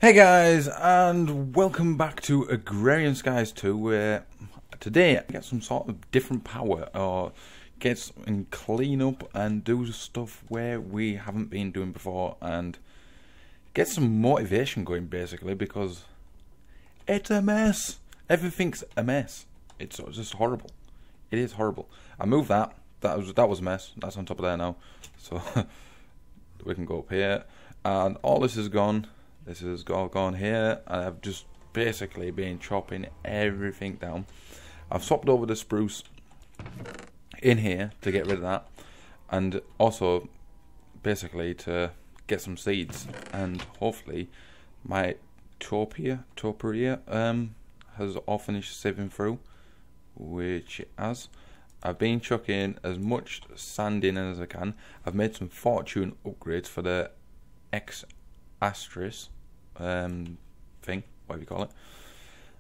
Hey guys, and welcome back to Agrarian Skies 2, where today I get some sort of different power, or get and clean up and do stuff where we haven't been doing before, and get some motivation going basically, because it's a mess. Everything's a mess. It's just horrible. It is horrible. I moved that. That was a mess. That's on top of there now. So we can go up here, and all this is gone. This has gone here, and I've just basically been chopping everything down. I've swapped over the spruce in here to get rid of that, and also basically to get some seeds, and hopefully my topiary has all finished sieving through, which it has. I've been chucking as much sand in as I can. I've made some fortune upgrades for the Astris thing, whatever you call it,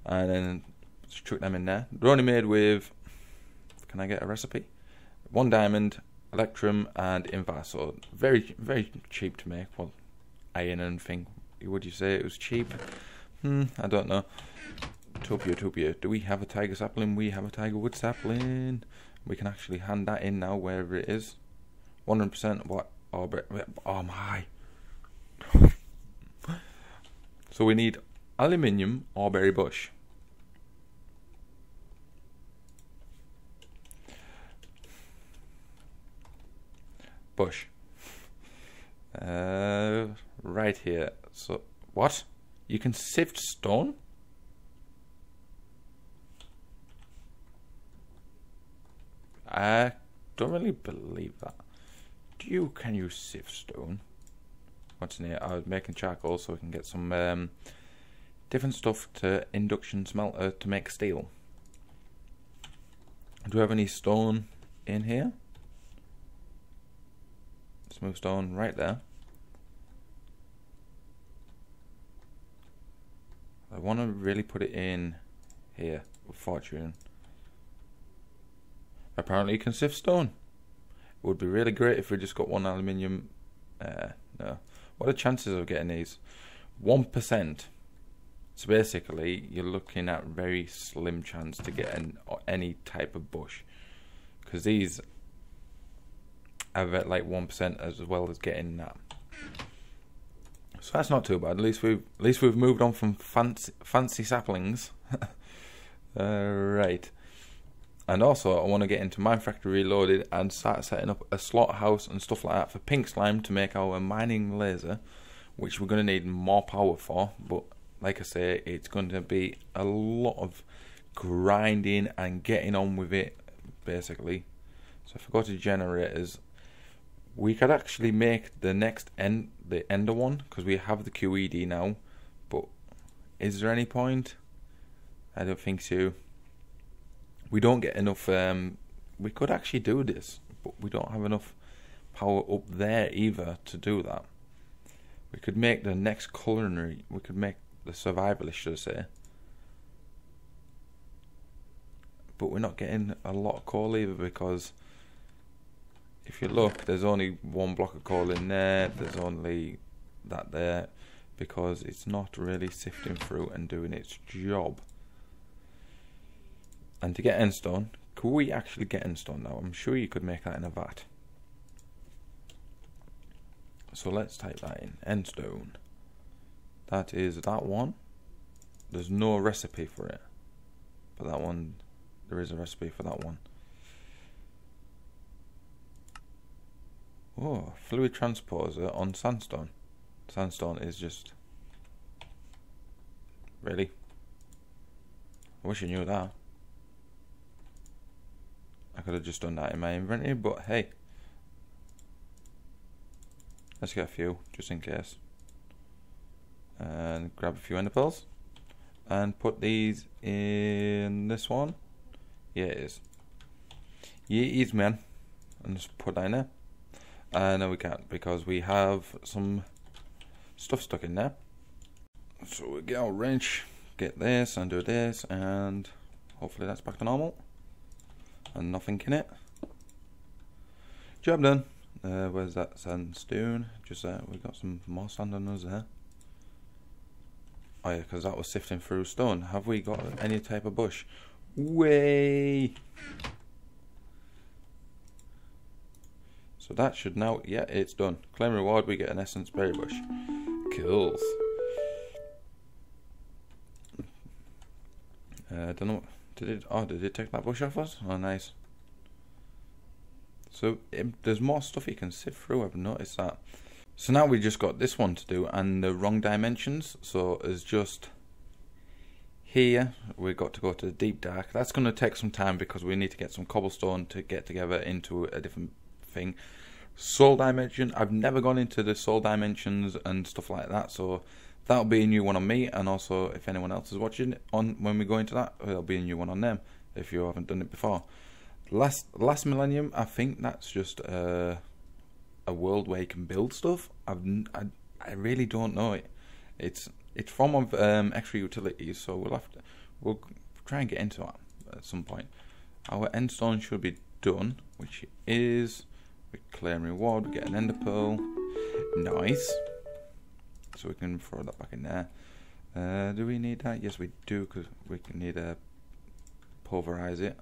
and then just chuck them in there. They're only made with, can I get a recipe? 1 diamond, electrum, and invar, so very cheap to make. Well, iron and thing. Would you say it was cheap? I don't know. Topia. Do we have a tiger sapling? We have a tiger wood sapling. We can actually hand that in now, wherever it is. 100% what? Oh my. So we need aluminium or berry bush. Right here. So what? You can sift stone? I don't really believe that. Can you sift stone? What's in here? I was making charcoal so we can get some different stuff to induction smelter to make steel. Do we have any stone in here? Smooth stone right there. I want to really put it in here with fortune. Apparently you can sift stone. It would be really great if we just got 1 aluminium. No. What are the chances of getting these? 1%. So basically, you're looking at very slim chance to get any type of bush, because these have at like 1% as well as getting that. So that's not too bad. At least we've moved on from fancy saplings. Right. And also, I want to get into Minecraft Reloaded and start setting up a slaughterhouse and stuff like that for pink slime to make our mining laser, which we're going to need more power for. But like I say, it's going to be a lot of grinding and getting on with it, basically. So if I go to generators, we could actually make the next the Ender one, because we have the QED now. But is there any point? I don't think so. We don't get enough. We could actually do this, but we don't have enough power up there either to do that. We could make the next culinary. We could make the survivalist, should I say. But we're not getting a lot of coal either, because if you look, there's only 1 block of coal in there. There's only that there, because it's not really sifting through and doing its job. And to get endstone, could we actually get endstone now? I'm sure you could make that in a vat. So let's type that in, endstone. That is that one. There's no recipe for it, but that one, there is a recipe for that one. Oh, fluid transposer on sandstone. Sandstone is just... Really? I wish I knew that. I could have just done that in my inventory, but hey. Let's get a few, just in case. And grab a few ender pearls. And put these in this one. Yeah, it is. Yeah, it is, man. And just put that in there. No, we can't, because we have some stuff stuck in there. So we get our wrench, get this, and do this, and hopefully that's back to normal. And nothing in it. Job done. Where's that sandstone? Just there. We've got some more sand on us there. Oh yeah, because that was sifting through stone. Have we got any type of bush? Way. So that should now, yeah, it's done. Claim reward, we get an essence berry bush. Cool. Don't know. Did it take that bush off us? Oh, nice. So there's more stuff you can sift through. I've noticed that. So now we just got this one to do, and the wrong dimensions. So it's just here. We've got to go to the deep dark. That's going to take some time because we need to get some cobblestone to get together into a different thing. Soul dimension. I've never gone into the soul dimensions and stuff like that. So that'll be a new one on me, and also if anyone else is watching on when we go into that, there'll be a new one on them if you haven't done it before. Last millennium, I think that's just a world where you can build stuff. I really don't know it. It's from ExtraUtilities, so we'll try and get into that at some point. Our endstone should be done, which is we claim reward. We get an ender pearl. Nice. So we can throw that back in there. Do we need that? Yes, we do, because we can need to pulverize it.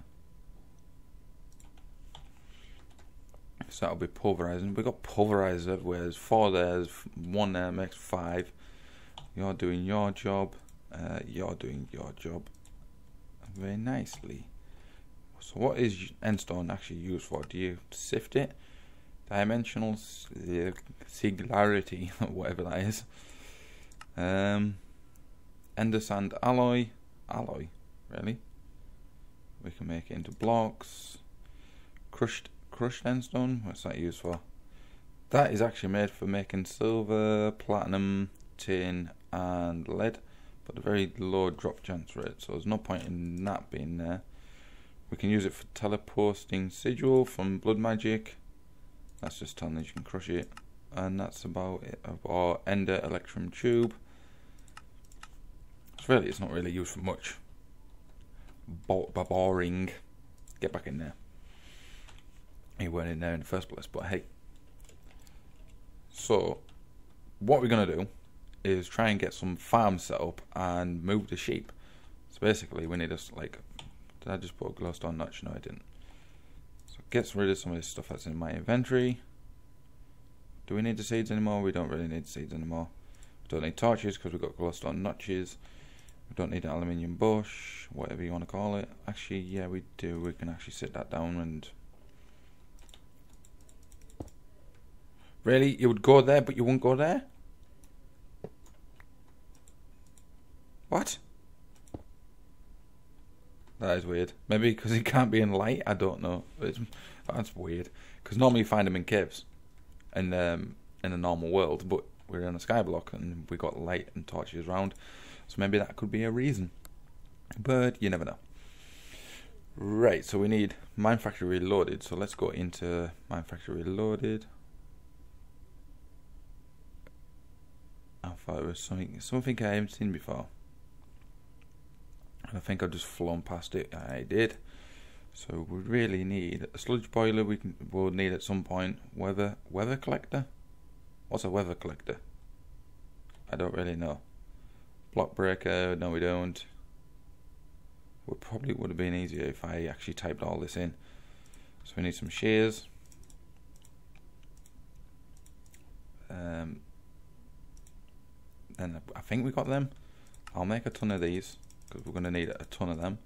So that'll be pulverizing. We've got pulverizers everywhere. There's 4 there, there's 1 there, makes 5. You're doing your job. You're doing your job very nicely. So what is endstone actually used for? Do you sift it? Dimensional singularity, whatever that is. Ender sand alloy. Alloy, really? We can make it into blocks. Crushed endstone. What's that used for? That is actually made for making silver, platinum, tin, and lead, but a very low drop chance rate. So there's no point in that being there. We can use it for teleporting sigil from blood magic. That's just telling us you can crush it, and that's about it. Or ender electrum tube. It's not really used for much. Boring. Get back in there. You weren't in there in the first place, but hey. So what we're gonna do is try and get some farms set up and move the sheep. So basically we need us like, did I just put a glowstone notch? No, I didn't. So it gets rid of some of this stuff that's in my inventory. Do we need the seeds anymore? We don't really need seeds anymore. We don't need torches because we've got glowstone notches. We don't need an aluminium bush, whatever you want to call it. Actually, yeah, we do. We can actually sit that down and... Really? You would go there, but you won't go there? What? That is weird. Maybe because it can't be in light? I don't know. That's weird. Because normally you find them in caves. In a normal world. But we're in a skyblock and we got light and torches around. So maybe that could be a reason. But you never know. Right, so we need Mine Factory Reloaded. So let's go into Mine Factory Reloaded. I thought it was something I haven't seen before. And I think I've just flown past it. I did. So we really need a sludge boiler. We'll need at some point. Weather collector. What's a weather collector? I don't really know. Block breaker. No, we don't. Probably would have been easier if I actually typed all this in. So we need some shears. And I think we got them. I'll make a ton of these because we're going to need a ton of them,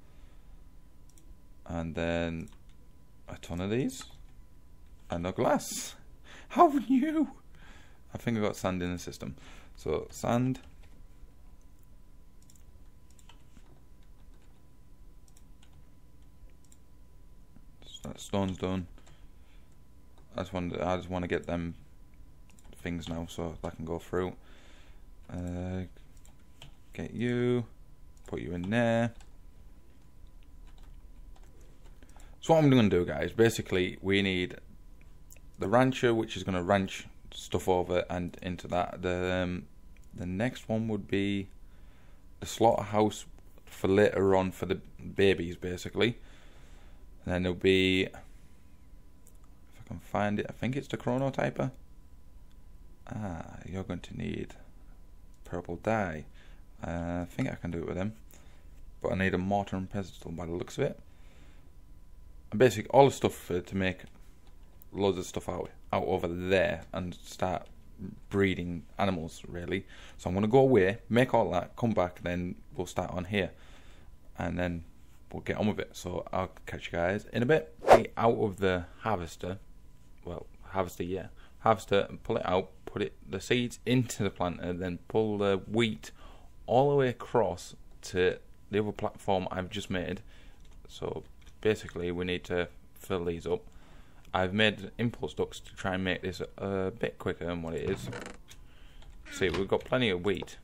and then a ton of these, and no glass. How new! I think I got sand in the system. So sand. So that stone's done. I just want to get them things now so I can go through. Get you, put you in there. So what I'm going to do, guys, basically we need the rancher, which is going to ranch stuff over and into that. The next one would be the slaughterhouse for later on for the babies, basically. And then there'll be, if I can find it, I think it's the chronotyper. You're going to need purple dye. I think I can do it with them, but I need a mortar and pestle by the looks of it. And basically all the stuff to make loads of stuff out over there and start breeding animals, really. So I'm going to go away, make all that, come back, then we'll start on here, and then we'll get on with it. So I'll catch you guys in a bit. Out of the harvester, well, harvester, pull it out, put the seeds into the planter, then pull the wheat all the way across to the other platform I've just made. So basically we need to fill these up. I've made impulse ducts to try and make this a bit quicker than what it is. See, we've got plenty of wheat,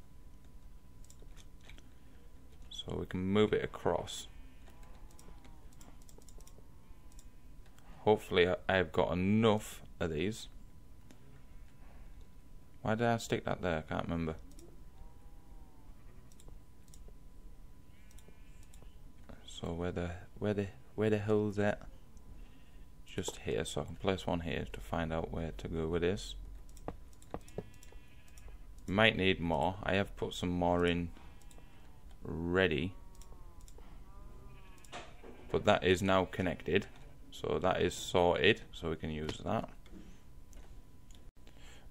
so we can move it across. Hopefully I've got enough of these. Why did I stick that there? I can't remember. So where the hell's that? Just here, so I can place one here to find out where to go with this. Might need more. I have put some more in ready, but that is now connected, so that is sorted, so we can use that.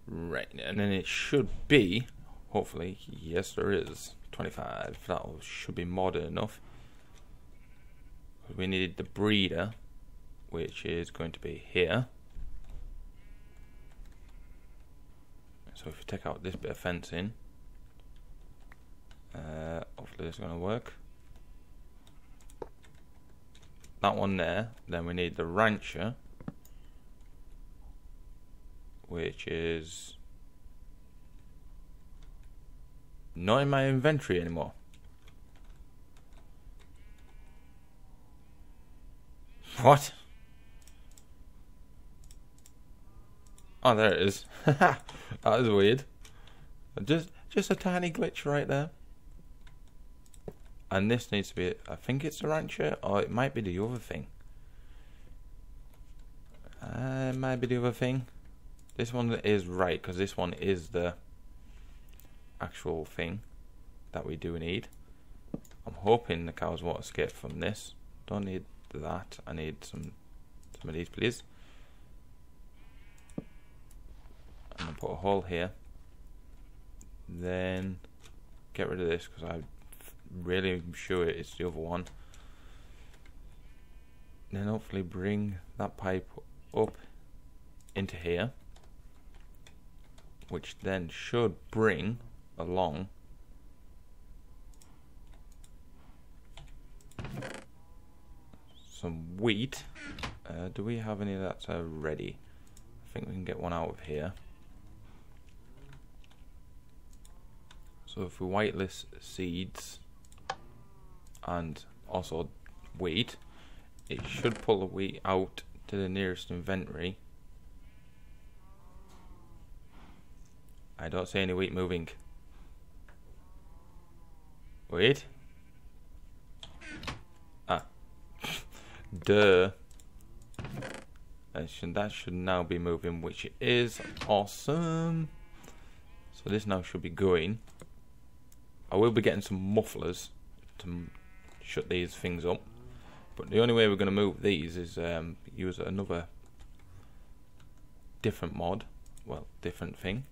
Right, and then it should be, hopefully, yes there is, 25. That should be more than enough. We needed the breeder, which is going to be here. So if you take out this bit of fencing, hopefully this is going to work. That one there. Then we need the rancher, which is not in my inventory anymore. What? Oh, there it is. That is weird. Just a tiny glitch right there. And this needs to be, I think it's the rancher, or it might be the other thing. It might be the other thing. This one is right, because this one is the actual thing that we do need. I'm hoping the cows won't escape from this. Don't need that. I need some of these, please. I'm gonna put a hole here. Then get rid of this because I'm really sure it's the other one. Then hopefully bring that pipe up into here, which then should bring along some wheat. Do we have any of that ready? I think we can get one out of here. So if we whitelist seeds and also wheat, it should pull the wheat out to the nearest inventory. I don't see any wheat moving. Wait. Ah. Duh. That should now be moving, which it is. Awesome. So this now should be going. I will be getting some mufflers to shut these things up, but the only way we're going to move these is use another different mod, well, different thing.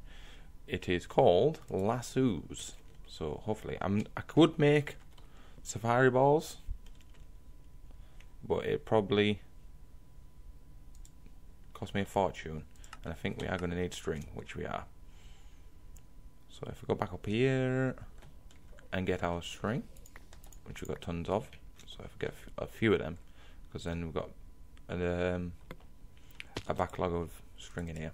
It is called lassos. So hopefully, I could make safari balls, but it probably cost me a fortune, and I think we are going to need string, which we are. So if we go back up here and get our string, which we've got tons of, so if we get a few of them, because then we've got a backlog of string in here.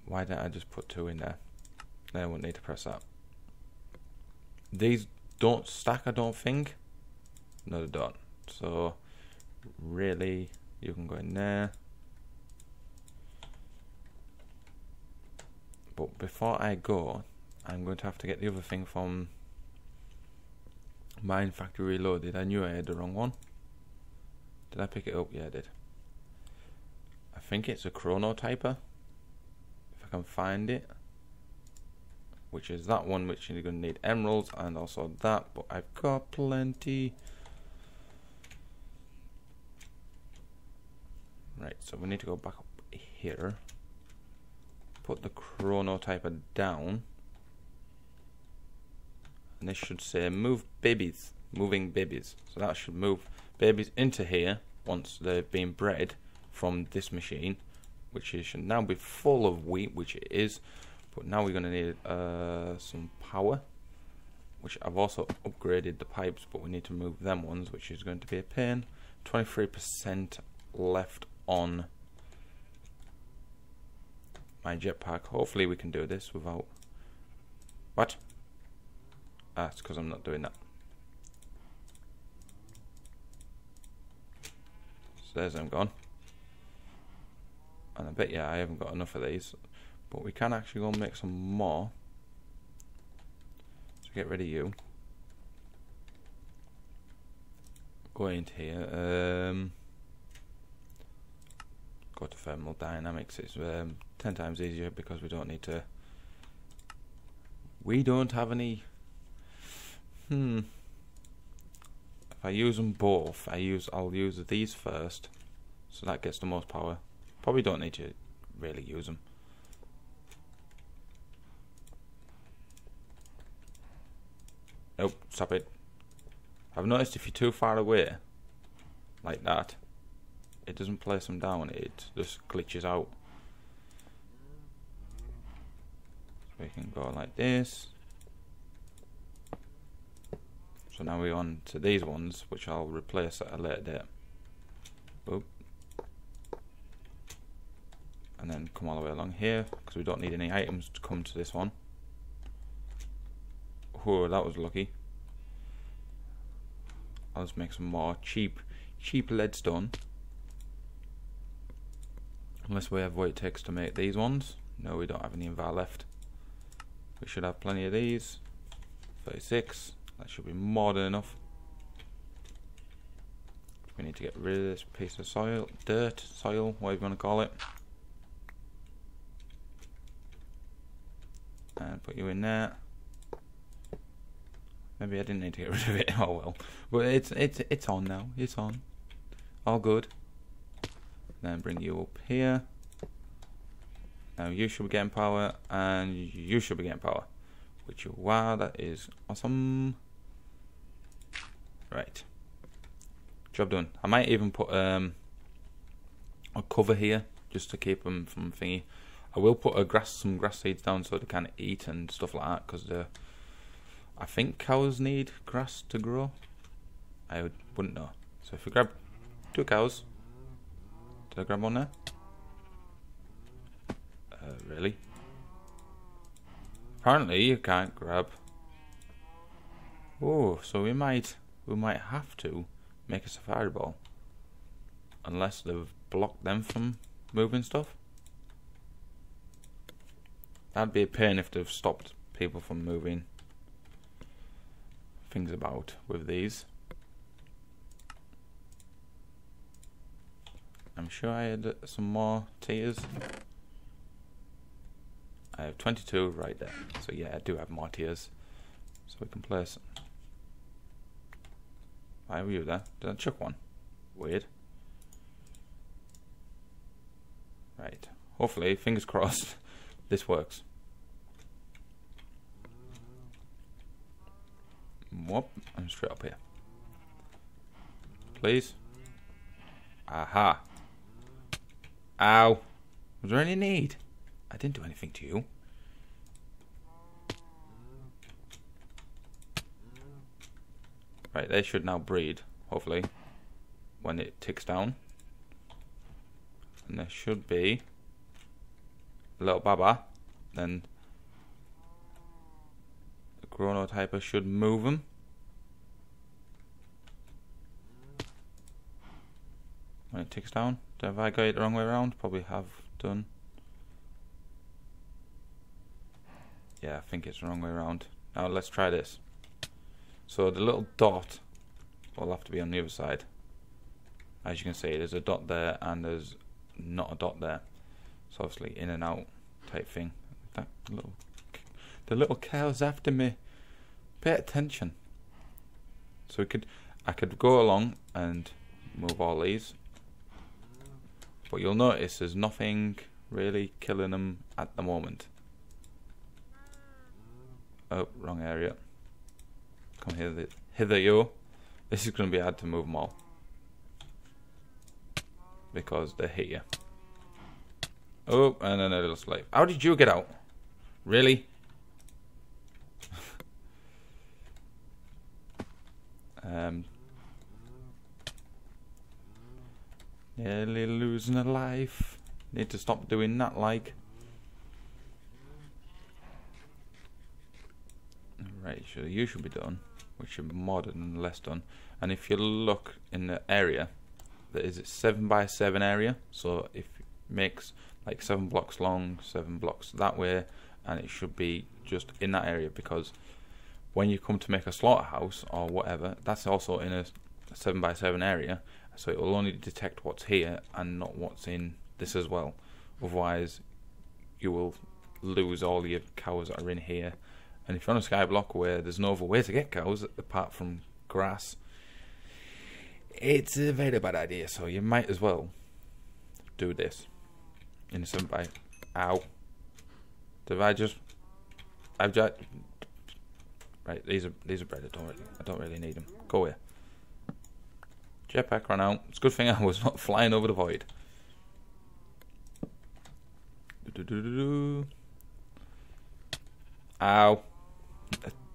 Why didn't I just put 2 in there? Then I wouldn't need to press that. These don't stack, I don't think. No, they don't. So really, you can go in there. But before I go, I'm going to have to get the other thing from Mine Factory Reloaded. I knew I had the wrong one. Did I pick it up? Yeah, I did. think it's a chronotyper, if I can find it, which is that one, which you're going to need emeralds, and also that, but I've got plenty. Right, so we need to go back up here, put the chronotyper down, and this should say move babies, moving babies. So that should move babies into here once they've been bred from this machine, which should now be full of wheat, which it is. But now we're going to need some power, which I've also upgraded the pipes, but we need to move them ones, which is going to be a pain. 23% left on my jetpack. Hopefully we can do this without... What? Ah, it's because I'm not doing that. So there's them gone. And I bet I haven't got enough of these. But we can actually go and make some more. So get rid of you. Go into here. Go to thermal dynamics. It's 10 times easier because we don't need to. We don't have any. If I use them both, I'll use these first, so that gets the most power. Probably don't need to really use them. Nope, stop it. I've noticed if you're too far away, like that, it doesn't place them down, it just glitches out. So we can go like this. So now we're on to these ones, which I'll replace at a later date. Boop. And then come all the way along here, because we don't need any items to come to this one. Oh, that was lucky. I'll just make some more cheap leadstone. Unless we have what it takes to make these ones. No, we don't have any of our left. We should have plenty of these. 36. That should be more than enough. We need to get rid of this piece of soil, dirt, soil, whatever you want to call it. And put you in there. Maybe I didn't need to get rid of it. Oh well. But it's on now. It's on. All good. Then bring you up here. Now you should be getting power, and you should be getting power. Which you are. That is awesome. Right. Job done. I might even put a cover here just to keep them from thingy. I will put some grass seeds down so they can eat and stuff like that, because I think cows need grass to grow. I wouldn't know. So if we grab 2 cows, did I grab one there? Really? Apparently you can't grab. Oh, so we might have to make a safari ball, unless they've blocked them from moving stuff. That'd be a pain if they've stopped people from moving things about with these. I'm sure I had some more tiers. I have 22 right there. So yeah, I do have more tiers. So we can place. Why were you there? Did I chuck one? Weird. Right. Hopefully, fingers crossed, this works. Whoop, I'm straight up here. Please. Aha. Ow. Was there any need? I didn't do anything to you. Right, they should now breed, hopefully, when it ticks down. And there should be a little baba. Then the chronotyper should move them. When it ticks down. Have I got it the wrong way around? Probably have done. Yeah, I think it's the wrong way around. Now let's try this. So the little dot will have to be on the other side. As you can see, there's a dot there and there's not a dot there. So obviously in and out type thing. That The little cow's after me. Pay attention. So I could go along and move all these, but you'll notice there's nothing really killing them at the moment. Oh, wrong area. Come hither yo. This is going to be hard to move them all because they hit you. Oh, and then a little slave. How did you get out? Really? Nearly losing a life. Need to stop doing that, like. Right, so you should be done, which should be more than less done. And if you look in the area, there is a 7x7 area. So if it makes like 7 blocks long, 7 blocks that way, and it should be just in that area, because when you come to make a slaughterhouse or whatever, that's also in a 7x7 area, so it will only detect what's here and not what's in this as well. Otherwise you will lose all your cows that are in here. And if you're on a sky block where there's no other way to get cows apart from grass, it's a very bad idea. So you might as well do this in a 7x. Ow! I've just right. These are bread. I don't really need them. Go away. Jetpack ran out. It's a good thing I was not flying over the void. Ow!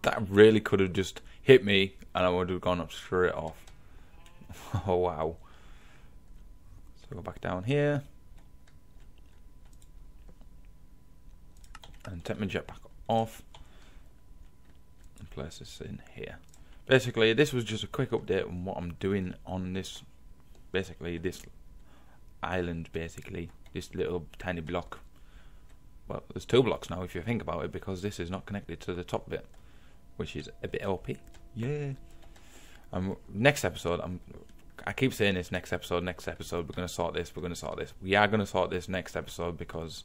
That really could have just hit me, and I would have gone up straight off. Oh wow! So go back down here and take my jetpack off and place this in here. Basically, this was just a quick update on what I'm doing on this. Basically, this island. Basically, this little tiny block. Well, there's 2 blocks now if you think about it, because this is not connected to the top bit, which is a bit OP. Yeah. Next episode, I keep saying this, next episode, we're going to sort this, We are going to sort this next episode because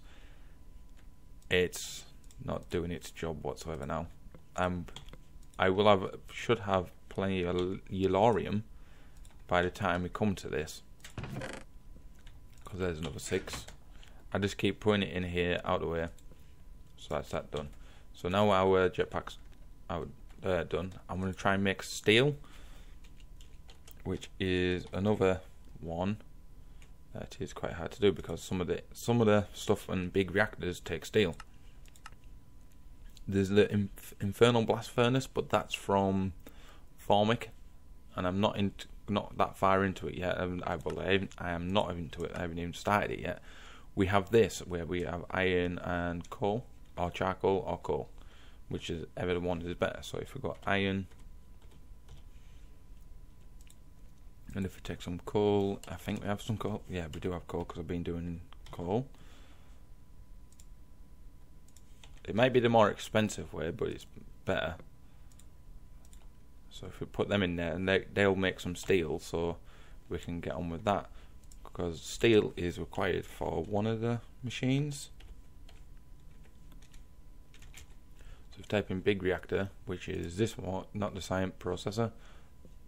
it's not doing its job whatsoever now. I should have plenty of Yellorium by the time we come to this, because there's another 6. I just keep putting it in here out of the way. So that's that done. So now our jetpack's done. I'm going to try and make steel, which is another one that is quite hard to do, because some of the stuff in big reactors take steel. There's the Infernal Blast Furnace, but that's from Thaumic, and I'm not that far into it yet. I am not into it. I haven't even started it yet. We have this, where we have iron and coal, or charcoal or coal, which is ever one is better. So if we got iron, and if we take some coal, I think we have some coal. Yeah, we do have coal, because I've been doing coal. It might be the more expensive way, but it's better. So if we put them in there, and they'll make some steel, so we can get on with that. Because steel is required for one of the machines. So if you type in big reactor, which is this one, not the silent processor,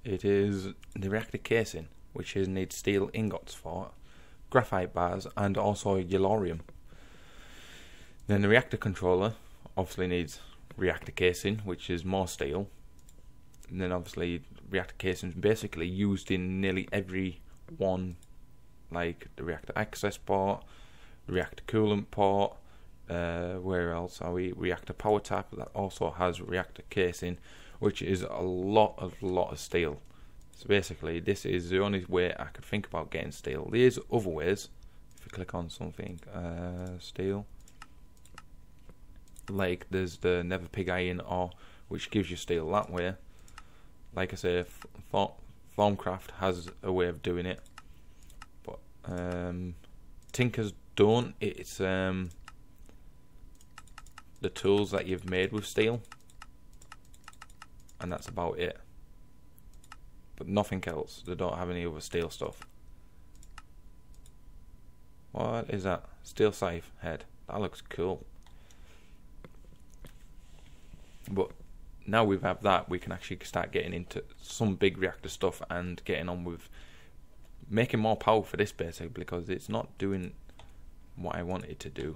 it is the reactor casing, which needs steel ingots for it, graphite bars, and also Yellorium. Then the reactor controller obviously needs reactor casing, which is more steel. And then obviously reactor casing is basically used in nearly every one, like the reactor access port, the reactor coolant port, where else are we? Reactor power tap, that also has reactor casing, which is a lot of steel. So basically this is the only way I could think about getting steel. There's other ways. If you click on something, steel, like there's the Never Pig Iron ore, which gives you steel that way. Like I say, Thaumicraft has a way of doing it, but Tinkers don't. It's the tools that you've made with steel, and that's about it. But nothing else. They don't have any other steel stuff. What is that? Steel scythe head. That looks cool. But now we have that, we can actually start getting into some big reactor stuff and getting on with making more power for this, basically, because it's not doing what I want it to do,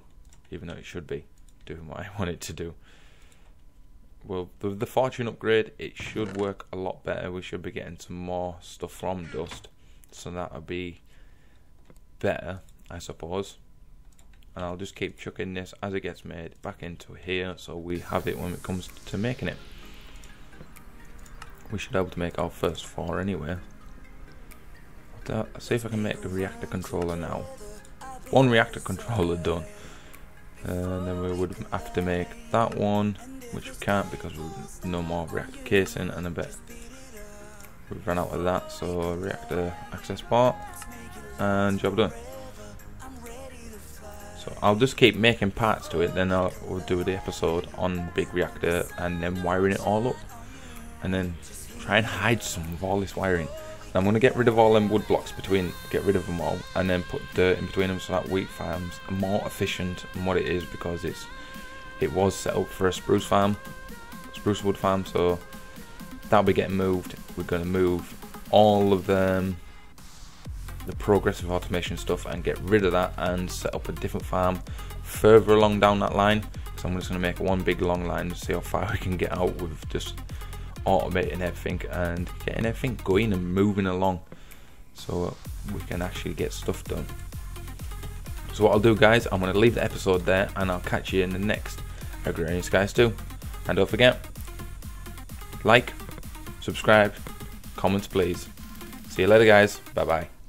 even though it should be doing what I want it to do. Well, the fortune upgrade, it should work a lot better. We should be getting some more stuff from dust, so that'll be better, I suppose. And I'll just keep chucking this as it gets made back into here, so we have it when it comes to making it. We should be able to make our first 4 anyway. Let's see if I can make a reactor controller now. 1 reactor controller done. And then we would have to make that one, which we can't because we've no more reactor casing, and I bet we've run out of that. So reactor access port, and job done. So I'll just keep making parts to it, then we'll do the episode on big reactor and then wiring it all up, and then try and hide some of all this wiring. And I'm going to get rid of all them wood blocks get rid of them all, and then put dirt in between them so that wheat farm's more efficient than what it is, because it was set up for a spruce wood farm, so that'll be getting moved. We're going to move all of them, the progressive automation stuff, and get rid of that and set up a different farm further along down that line. So I'm just going to make one big long line to see how far we can get out with just automating everything and getting everything going and moving along, so we can actually get stuff done. So what I'll do, guys, I'm going to leave the episode there, and I'll catch you in the next Agrarian Skies 2. And don't forget, like, subscribe, comments please. See you later, guys. Bye bye.